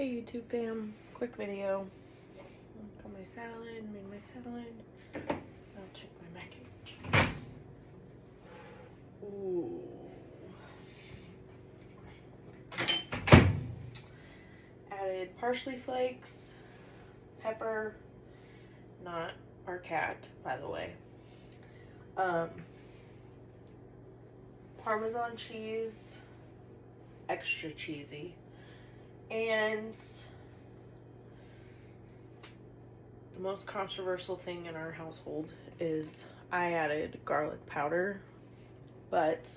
Hey YouTube fam, quick video. Got my salad, made my salad. I'll check my mac and cheese. Ooh. Added parsley flakes, pepper, not our cat, by the way. Parmesan cheese, extra cheesy. And the most controversial thing in our household is I added garlic powder, but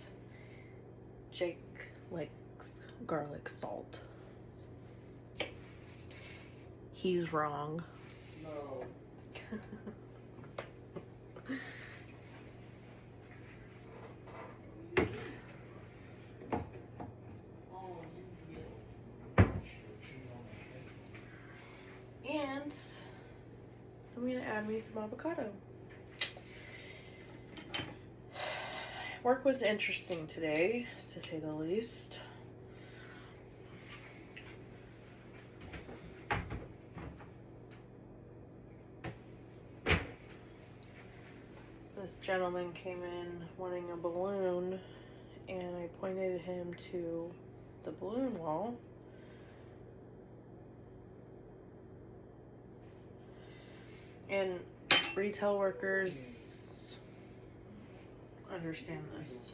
Jake likes garlic salt. He's wrong. No. And I'm gonna add me some avocado. Work was interesting today, to say the least. This gentleman came in wanting a balloon, and I pointed him to the balloon wall. And retail workers understand this.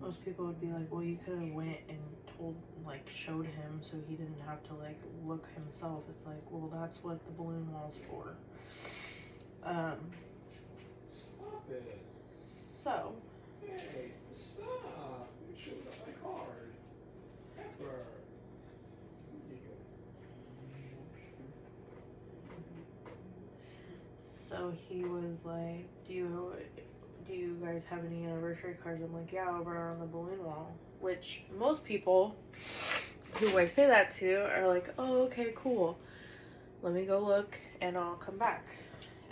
Most people would be like, well, you could have went and showed him so he didn't have to look himself. It's like, well, that's what the balloon wall's for. Stop it. So. Hey, stop. You chewed up my card. Pepper. There you go. So he was like, do you guys have any anniversary cards? I'm like, yeah, over on the balloon wall. Which most people who I say that to are like, oh, okay, cool. Let me go look and I'll come back.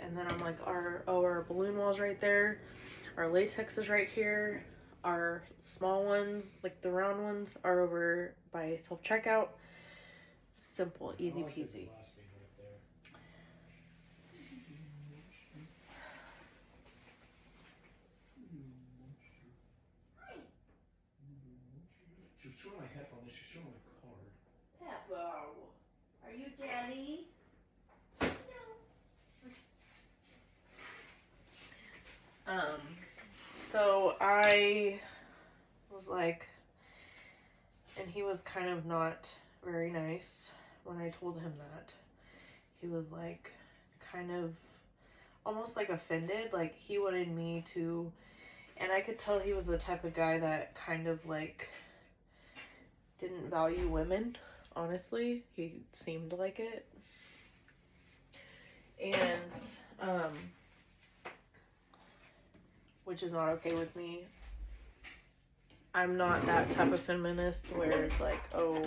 And then I'm like, our balloon wall's right there. Our latex is right here. Our small ones, like the round ones, are over by self-checkout. Simple, easy peasy. She was throwing my headphones, she's throwing my card. Peppo, are you daddy? So I was like, and he was kind of not very nice when I told him that. He was like, kind of almost like offended, like he wanted me to, and I could tell he was the type of guy that kind of didn't value women, honestly. He seemed like it. And, which is not okay with me. I'm not that type of feminist where it's like, oh,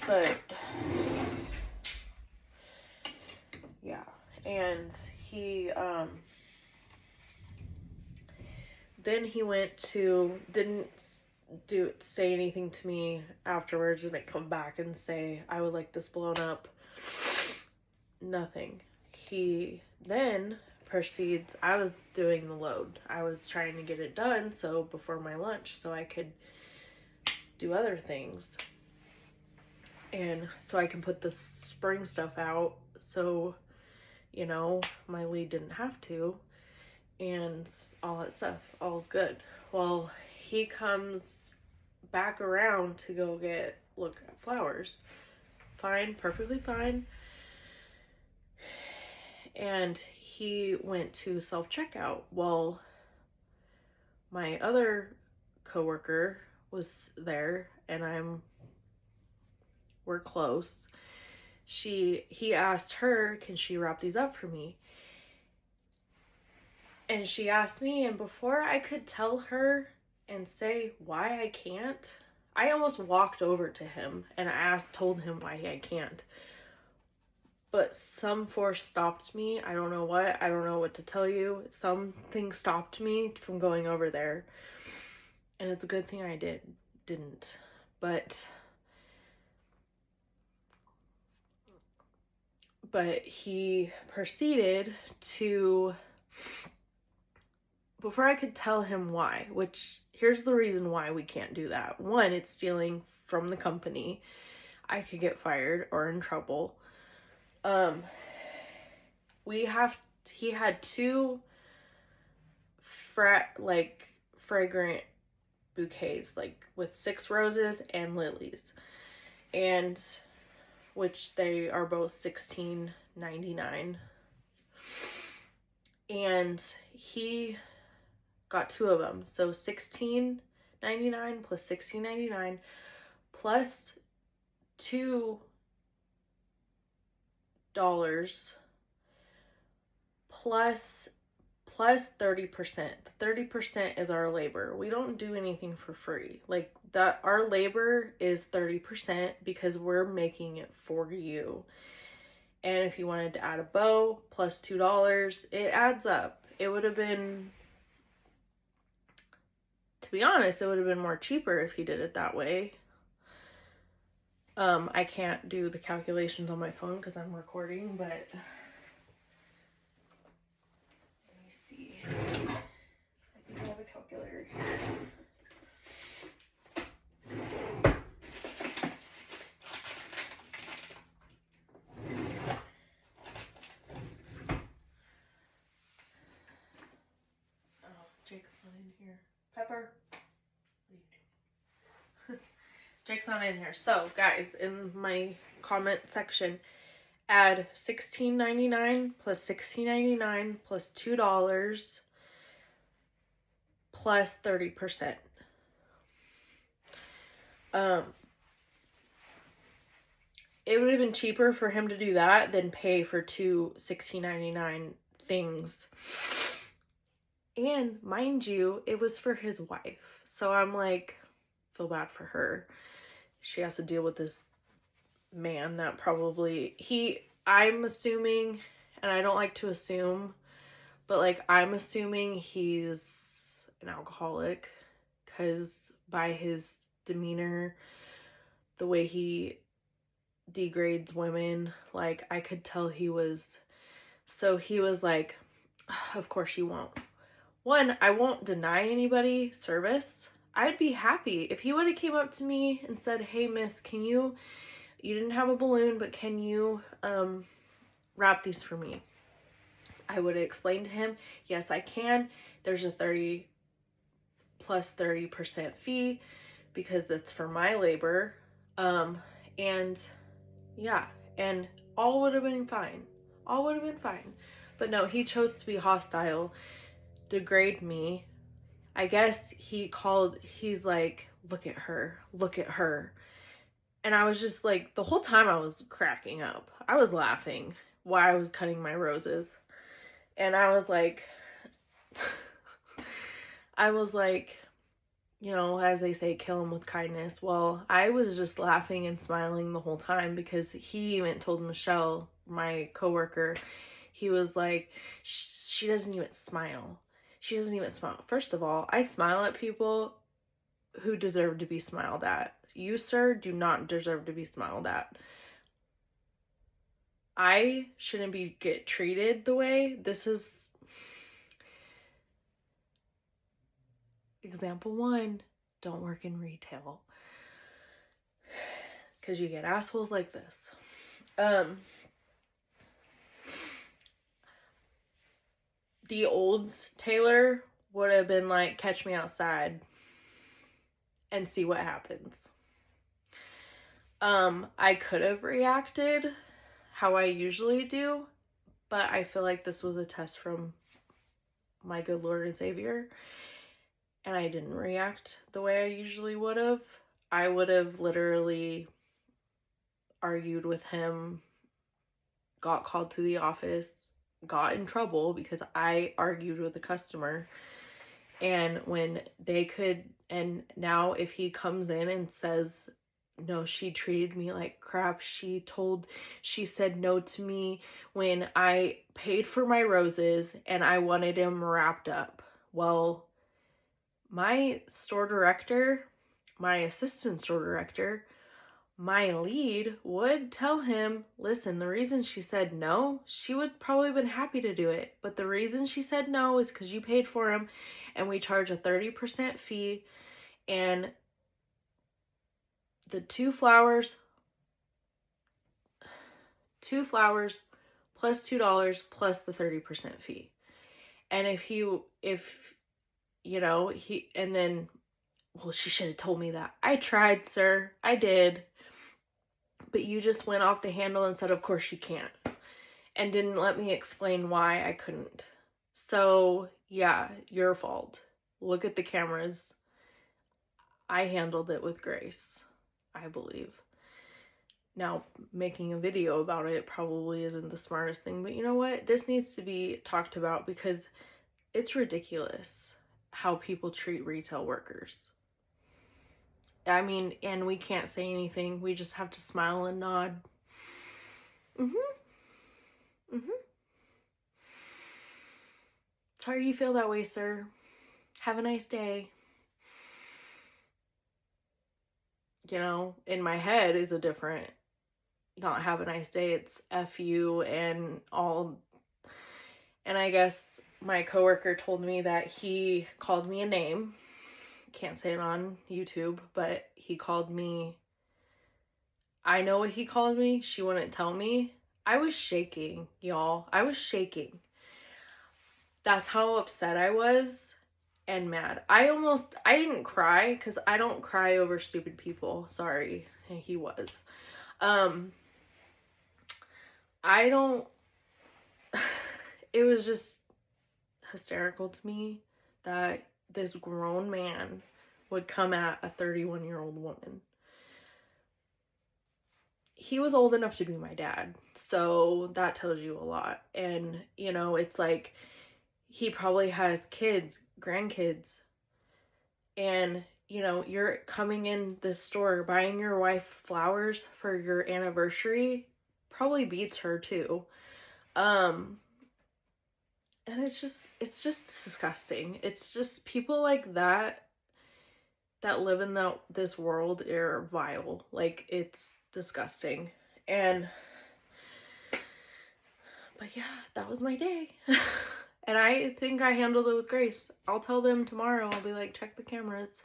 but, yeah. And he, then he went to, didn't say anything to me afterwards, didn't come back and say, I would like this blown up. Nothing. He then proceeds, I was doing the load. I was trying to get it done so before my lunch so I could do other things. And so I can put the spring stuff out so, you know, my lead didn't have to. And all that stuff. All's good. Well, he comes back around to go look at flowers. Fine, perfectly fine. And he went to self-checkout. Well, my other coworker was there, and we're close. He asked her, can she wrap these up for me? And she asked me, and before I could tell her and say why I can't, I almost walked over to him and told him why I can't. But some force stopped me. I don't know what. I don't know what to tell you. Something stopped me from going over there. And it's a good thing I didn't. But but he proceeded to, before I could tell him why, which here's the reason why we can't do that. One, it's stealing from the company. I could get fired or in trouble. He had 2 fragrant bouquets, like with 6 roses and lilies, and which they are both $16.99. And he got 2 of them, so $16.99 plus $16.99 plus $2 plus 30%. 30% is our labor. We don't do anything for free. Like that, our labor is 30% because we're making it for you. And if you wanted to add a bow plus $2, it adds up. It would have been, to be honest, it would have been more cheaper if he did it that way. I can't do the calculations on my phone because I'm recording, but let me see. I think I have a calculator here. Oh, Jake's not in here. Pepper, what are you doing? Jake's not in here. So, guys, in my comment section, add $16.99 plus $16.99 plus $2 plus 30%. It would have been cheaper for him to do that than pay for 2 $16.99 things. And mind you, it was for his wife. So I'm like, feel bad for her. She has to deal with this man that probably, I'm assuming, and I don't like to assume, but like I'm assuming he's an alcoholic, because by his demeanor, the way he degrades women, like I could tell he was, so he was like, of course you won't. One, I won't deny anybody service. I'd be happy if he would have came up to me and said, hey miss, you didn't have a balloon, but can you wrap these for me? I would have explained to him, yes I can. There's a 30 plus 30% fee because it's for my labor. And yeah, and all would have been fine. All would have been fine. But no, he chose to be hostile, degrade me. I guess he's like, look at her. And I was just like, the whole time I was cracking up. I was laughing while I was cutting my roses. And I was like, you know, as they say, kill him with kindness. Well, I was just laughing and smiling the whole time because he even told Michelle, my coworker, he was like, she doesn't even smile. She doesn't even smile. First of all, I smile at people who deserve to be smiled at. You, sir, do not deserve to be smiled at. I shouldn't get treated the way. This is example 1. Don't work in retail, because you get assholes like this. The old Taylor would have been like, catch me outside and see what happens. I could have reacted how I usually do, but I feel like this was a test from my good Lord and Savior, and I didn't react the way I usually would have. I would have literally argued with him, got called to the office, got in trouble because I argued with the customer. And when they could, and now if he comes in and says, no, she treated me like crap, she said no to me when I paid for my roses and I wanted them wrapped up. Well, my store director, my assistant store director, my lead would tell him, listen, the reason she said no, she would probably have been happy to do it. But the reason she said no is because you paid for him and we charge a 30% fee. And the two flowers plus $2 plus the 30% fee. And well, she should have told me that. I tried, sir. I did. But you just went off the handle and said, of course you can't. And didn't let me explain why I couldn't. So, yeah, your fault. Look at the cameras. I handled it with grace, I believe. Now, making a video about it probably isn't the smartest thing, but you know what? This needs to be talked about because it's ridiculous how people treat retail workers. I mean, and we can't say anything. We just have to smile and nod. Sorry you feel that way, sir. Have a nice day. You know, in my head is a different, not have a nice day. It's F you and all. And I guess my coworker told me that he called me a name. Can't say it on YouTube, but he called me. I know what he called me. She wouldn't tell me. I was shaking, y'all. I was shaking. That's how upset I was and mad. I didn't cry because I don't cry over stupid people. Sorry. He was. It was just hysterical to me that this grown man would come at a 31-year-old woman. He was old enough to be my dad, so that tells you a lot. And, you know, it's like he probably has kids, grandkids, and, you know, you're coming in this store buying your wife flowers for your anniversary, probably beats her too. And it's just disgusting. It's just people like that live in this world are vile. Like, it's disgusting. But yeah, that was my day. And I think I handled it with grace. I'll tell them tomorrow. I'll be like, check the cameras.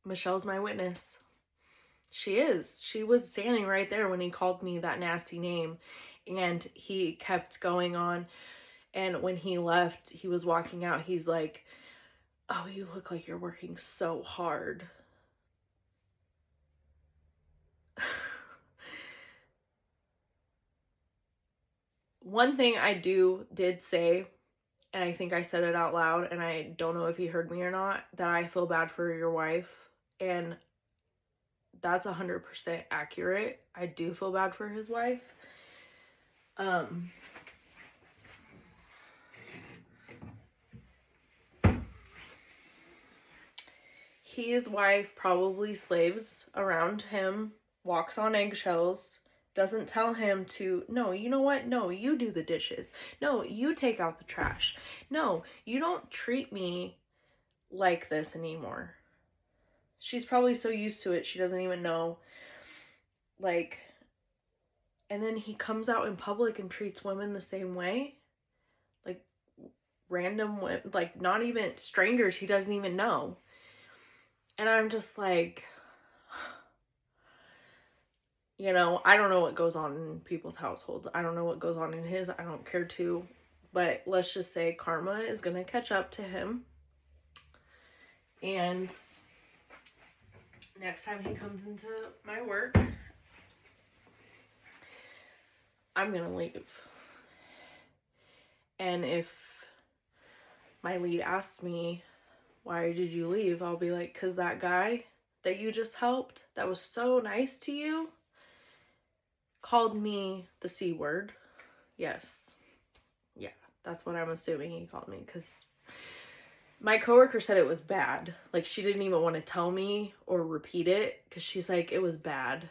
Michelle's my witness. She is. She was standing right there when he called me that nasty name. And he kept going on. And when he left, he was walking out. He's like, oh, you look like you're working so hard. One thing I did say, and I think I said it out loud, and I don't know if he heard me or not, that I feel bad for your wife. And that's 100% accurate. I do feel bad for his wife. His wife probably slaves around him, walks on eggshells, doesn't tell him to, no, you know what? No, you do the dishes. No, you take out the trash. No, you don't treat me like this anymore. She's probably so used to it, she doesn't even know. Like, and then he comes out in public and treats women the same way. Like, random women, like, not even strangers he doesn't even know. And I'm just like, you know, I don't know what goes on in people's households. I don't know what goes on in his. I don't care to. But let's just say karma is going to catch up to him. And next time he comes into my work, I'm going to leave. And if my lead asks me, why did you leave? I'll be like, because that guy that you just helped, that was so nice to you, called me the C word. Yes. Yeah, that's what I'm assuming he called me, because my coworker said it was bad. Like, she didn't even want to tell me or repeat it, because she's like, it was bad.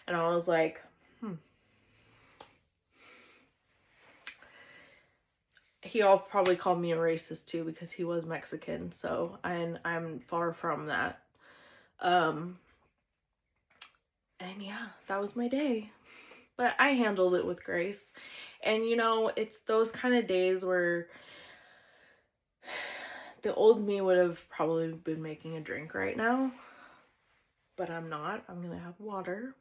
And I was like, He all probably called me a racist too, because he was Mexican, so, and I'm far from that. And yeah, that was my day. But I handled it with grace. And you know, it's those kind of days where the old me would have probably been making a drink right now. But I'm not. I'm going to have water.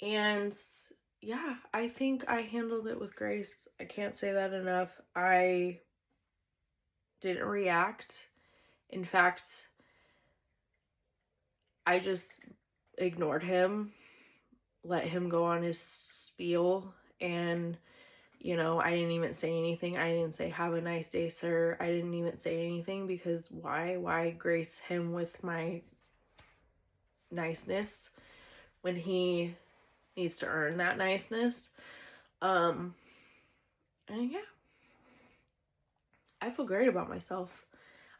And yeah, I think I handled it with grace. I can't say that enough. I didn't react. In fact, I just ignored him, let him go on his spiel, and you know, I didn't even say anything. I didn't say, have a nice day, sir. I didn't even say anything because why grace him with my niceness when he needs to earn that niceness? And yeah, I feel great about myself.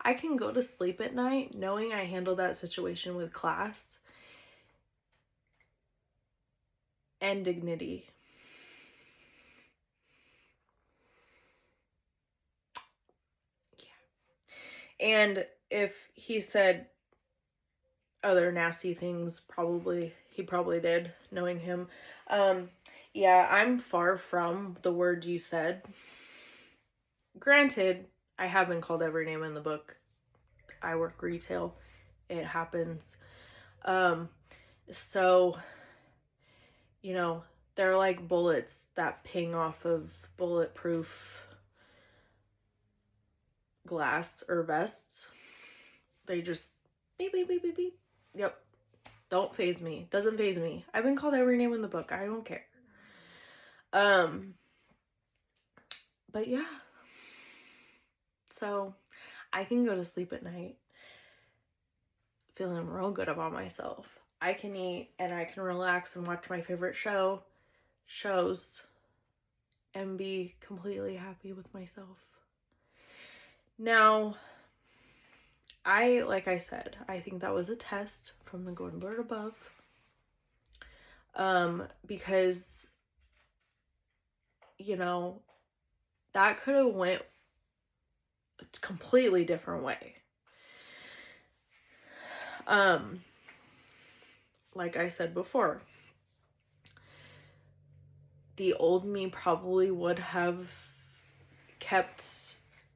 I can go to sleep at night knowing I handled that situation with class and dignity. Yeah. And if he said other nasty things, he probably did, knowing him. Yeah, I'm far from the word you said. Granted, I have been called every name in the book. I work retail. It happens. So, you know, they're like bullets that ping off of bulletproof glass or vests. They just beep, beep, beep, beep, beep. Yep. Don't faze me. Doesn't faze me. I've been called every name in the book. I don't care. But yeah. So I can go to sleep at night feeling real good about myself. I can eat and I can relax and watch my favorite shows, and be completely happy with myself. Now, like I said, I think that was a test from the Golden Lord above. Because, you know, that could have went a completely different way. Like I said before, the old me probably would have kept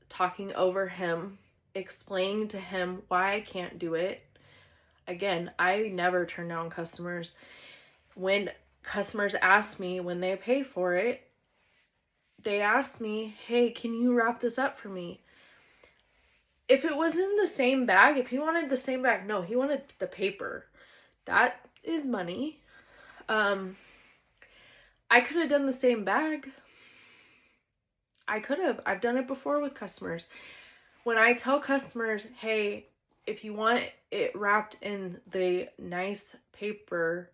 talking over him, explaining to him why I can't do it. Again, I never turn down customers. When customers ask me, when they pay for it, they ask me, hey, can you wrap this up for me? If it was in the same bag, if he wanted the same bag, no, he wanted the paper. That is money. I could have done the same bag. I could have. I've done it before with customers. When I tell customers, hey, if you want it wrapped in the nice paper,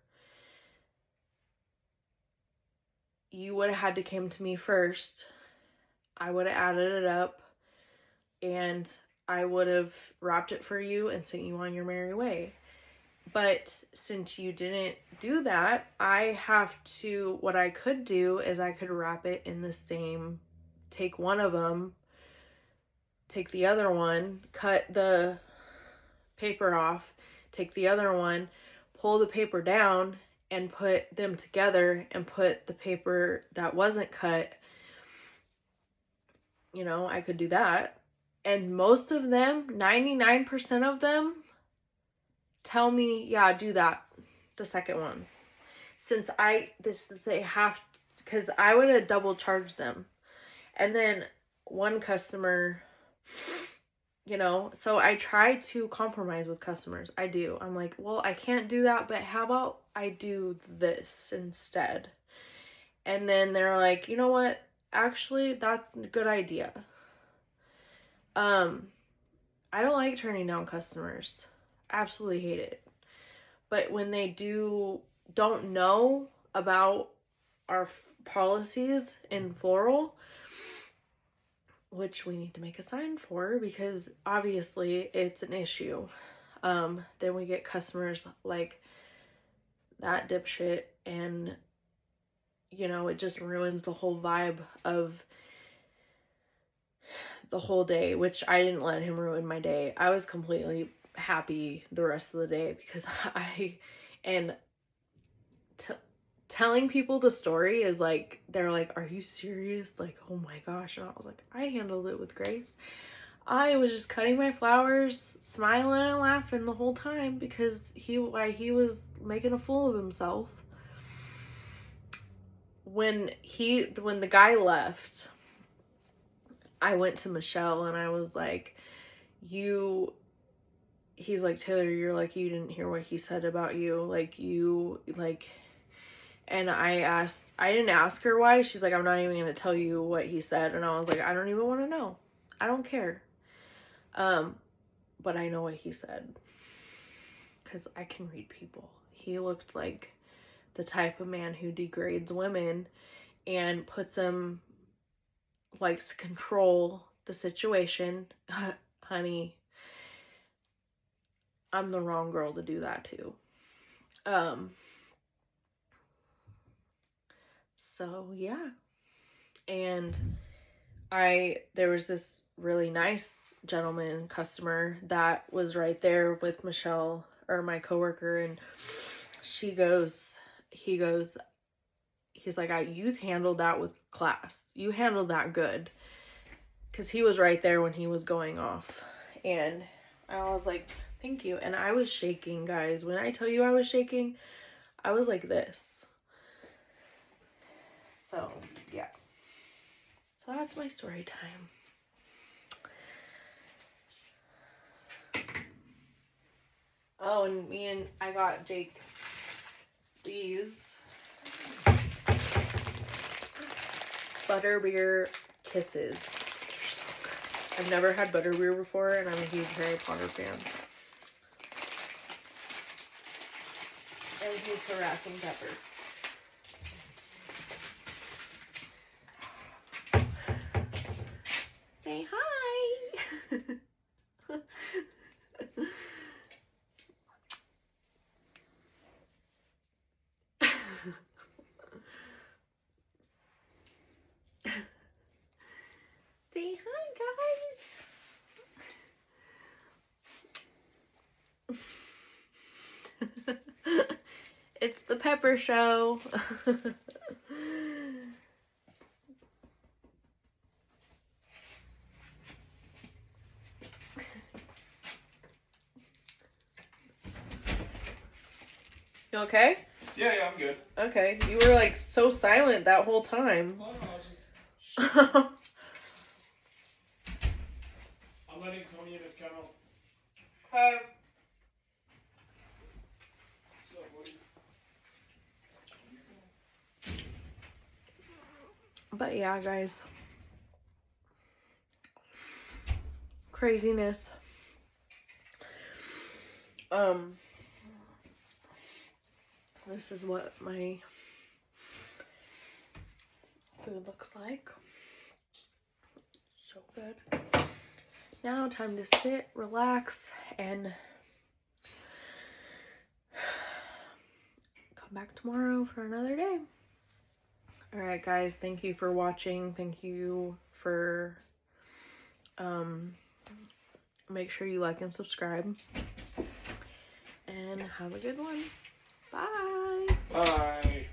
you would have had to come to me first. I would have added it up and I would have wrapped it for you and sent you on your merry way. But since you didn't do that, what I could do is I could wrap it in the same, take one of them, take the other one, cut the paper off, take the other one, pull the paper down, and put them together and put the paper that wasn't cut. You know, I could do that. And most of them, 99% of them, tell me, yeah, do that, the second one. Since they have, because I would have double charged them. And then one customer, you know, so I try to compromise with customers. I do. I'm like, well, I can't do that, but how about I do this instead? And then they're like, you know what? Actually, that's a good idea. I don't like turning down customers. Absolutely hate it. But when they don't know about our policies in floral, which we need to make a sign for because obviously it's an issue, then we get customers like that dipshit, and you know, it just ruins the whole vibe of the whole day, which I didn't let him ruin my day. I was completely happy the rest of the day because telling people the story is like, they're like, are you serious? Like, oh my gosh. And I was like, I handled it with grace. I was just cutting my flowers, smiling and laughing the whole time because he was making a fool of himself. When the guy left, I went to Michelle and I was like, he's like, Taylor, you're like, you didn't hear what he said about you. Like, and I didn't ask her why. She's like, I'm not even going to tell you what he said. And I was like, I don't even want to know. I don't care. But I know what he said. Because I can read people. He looked like the type of man who degrades women and puts them, likes to control the situation. Honey, I'm the wrong girl to do that to. So yeah. And there was this really nice gentleman customer that was right there with Michelle, or my coworker, and he's like, you handled that with class. You handled that good. Because he was right there when he was going off. And I was like, thank you. And I was shaking, guys. When I tell you I was shaking, I was like this. So, yeah. So that's my story time. Oh, and I got Jake these Butterbeer Kisses. I've never had butterbeer before, and I'm a huge Harry Potter fan. And he's harassing Pepper. Say hi! Say hi, guys! It's the Pepper Show. You okay? Yeah, I'm good. Okay. You were like so silent that whole time. Oh, no, I was just... I'm letting Tony in his kennel. Hi. What's up, buddy? But yeah, guys. Craziness. This is what my food looks like. So good. Now time to sit, relax, and come back tomorrow for another day. Alright guys, thank you for watching. Thank you for make sure you like and subscribe. And have a good one. Bye. Bye.